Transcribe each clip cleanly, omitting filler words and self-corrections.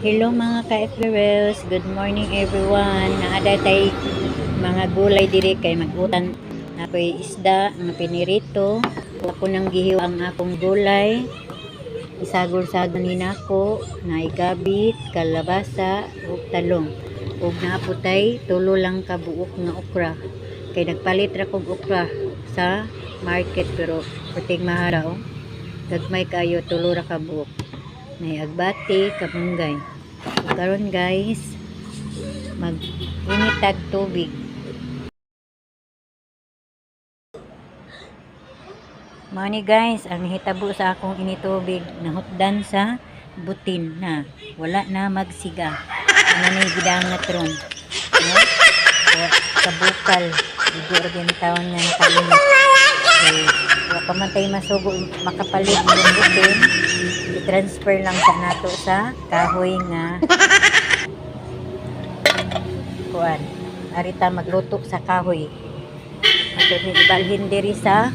Hello mga ka-FLRels, good morning everyone. Naada tay mga gulay diri kay magutan. Ako'y isda nga pinirito. Ako nang gihiw ang akong gulay. Isagol-sagol ni nako na gabi, kalabasa ug talong. Ug naaputay tulo lang ka buok nga okra. Kay nagpalit ra kog okra sa market pero puting maharaw. Gagmay kayo tulo ra ka buok. May agbati kamunggay. Karon guys, mag-initag tubig. Mani guys, ang hitabo sa akong initubig nahutdan sa butin na wala na magsiga. Ano na gidangat ron? No? Kabukal. Bigyo rin taon nga nakalimit. Okay. Wala pa man tayo masugo makapalit yung butin. I-transfer lang sa nato sa kahoy nga kuan. Arita magluto sa kahoy. Ato ni ibalhin diri sa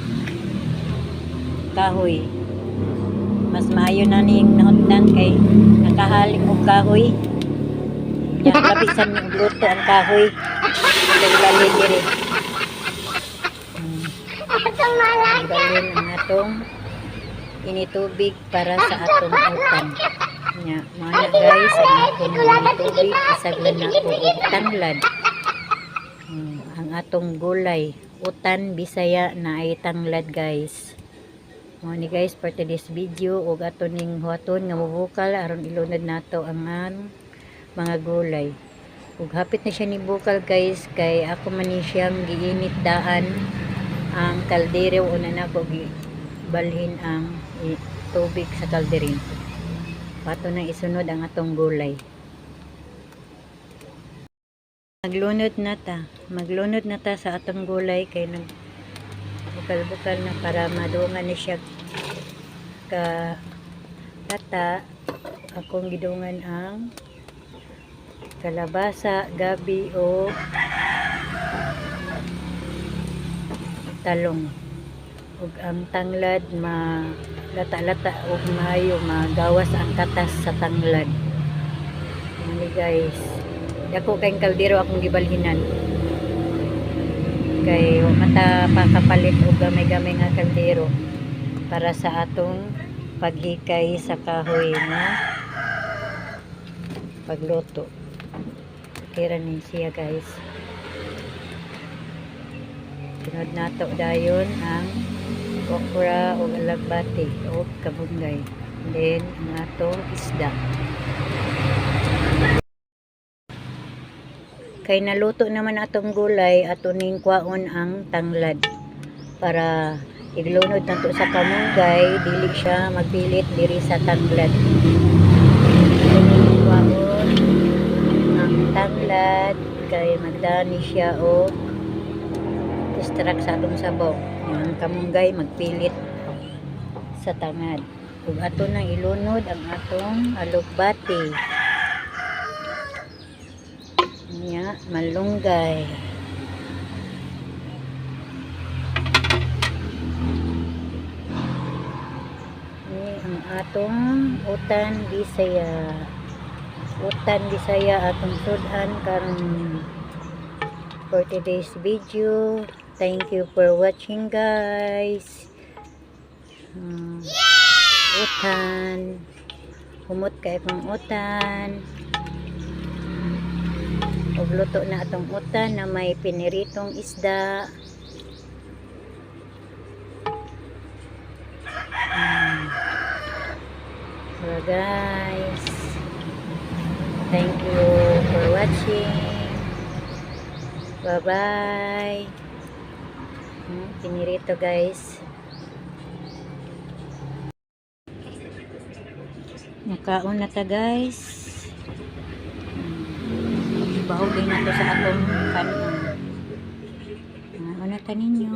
kahoy. Mas maayo na ning nahutdan kay nakahalik og kahoy. Nya labi sa luto ang kahoy. Ibalhin diri. Ibalhin ang atong initubig para sa atong utan. Nya, mga guys, ang atong initubig isaglan na ko og tanglad. Ang atong gulay, utan Bisaya na ay tanglad guys. Mo ni guys for today's video ug ato ning huaton nga mubukal aron ilunod nato ang mga gulay. Ug hapit na siya ni bukal guys kay ako man ni siyang giinit daan ang kaldero una na ko balhin ang tubig sa kalderin. Pato na isunod ang atong gulay. Maglunod na ta sa atong gulay kay bukal-bukal na para madungan ni siya ka tata. Akong gidungan ang kalabasa, gabi o talong. Ug ang tanglad lata-lata ug maayo magawas ang katas sa tanglad. Ani guys, dako kay kaldero akong gibalhinan. Kay mata pakapalit og gamay-gamay nga kaldero para sa atong paghikay sa kahoy nga pagluto. Kira ni siya guys. Sunod nato dayon ang okra o alagbati o kabunggay. Then ang atong isda. Kay naluto naman atong gulay, ato ning kwaon ang tanglad para iglunod nato sa kamunggay, dili siya magpilit diri sa tanglad. Kwaon ang tanglad kay magdani siya o distract sa atong sabaw. Ang kamunggay magpilit sa tangad. Ug ato nang ilunod ang atong alugbati. Nya malunggay. Ni ang atong utan Bisaya. Utan Bisaya atong sudan karon for today's video. Thank you for watching guys. Utan. Humot kay kong utan. Ug luto na atong utan na may piniritong isda. So guys, thank you for watching. Bye bye. Pinirito guys. Nakaon na ta guys. Bahog din nato sa atong kanon. Ano na ta ninyo?